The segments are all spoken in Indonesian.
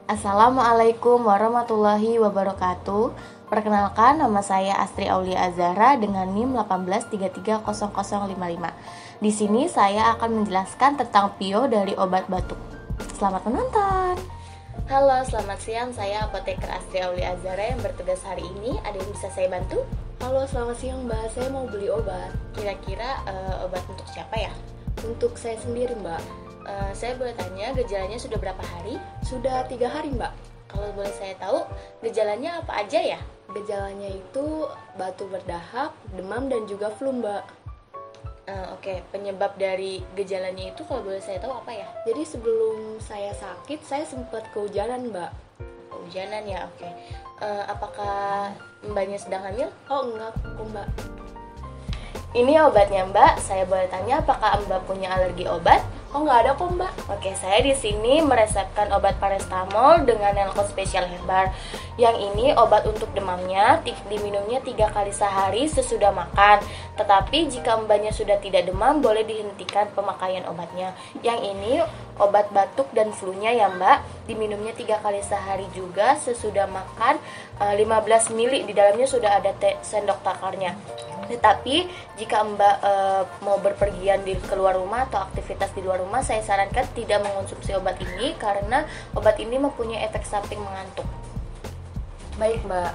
Assalamualaikum warahmatullahi wabarakatuh. Perkenalkan, nama saya Astri Aulia Azhara dengan NIM 183300055. Di sini saya akan menjelaskan tentang PIO dari obat batuk. Selamat menonton. Halo, selamat siang. Saya apoteker Astri Aulia Azhara yang bertugas hari ini. Ada yang bisa saya bantu? Halo, selamat siang Mbak. Saya mau beli obat. Kira-kira obat untuk siapa ya? Untuk saya sendiri Mbak. Saya boleh tanya, gejalanya sudah berapa hari? Sudah 3 hari Mbak. Kalau boleh saya tahu, gejalanya apa aja ya? Gejalanya itu batuk berdahak, demam, dan juga flu Mbak. Oke, penyebab dari gejalanya itu kalau boleh saya tahu apa ya? Jadi sebelum saya sakit, saya sempat kehujanan Mbak. Kehujanan ya, oke. Apakah mbaknya sedang hamil? Oh enggak kok Mbak. Ini obatnya Mbak. Saya boleh tanya apakah Mbak punya alergi obat? Oh nggak ada kok Mbak. Oke, saya di sini meresepkan obat paracetamol dengan Nelco Special Herbar. Yang ini obat untuk demamnya, diminumnya 3 kali sehari sesudah makan. Tetapi jika mbaknya sudah tidak demam, boleh dihentikan pemakaian obatnya. Yang ini obat batuk dan flu-nya ya Mbak, diminumnya 3 kali sehari juga sesudah makan. 15 ml di dalamnya sudah ada sendok takarnya. Tetapi jika Mbak mau berpergian di keluar rumah atau aktivitas di luar rumah, saya sarankan tidak mengonsumsi obat ini karena obat ini mempunyai efek samping mengantuk. Baik Mbak.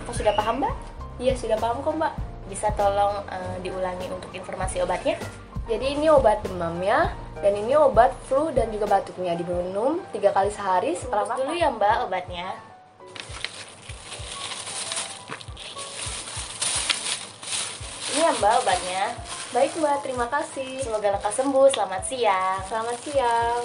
Kau sudah paham Mbak? Iya sudah paham kok Mbak. Bisa tolong diulangi untuk informasi obatnya? Jadi ini obat demamnya, dan ini obat flu dan juga batuknya. Diminum 3 kali sehari setelah makan. Dulu ya Mbak obatnya. Ini ya Mbak obatnya. Baik Mbak, terima kasih. Semoga lekas sembuh. Selamat siang. Selamat siang.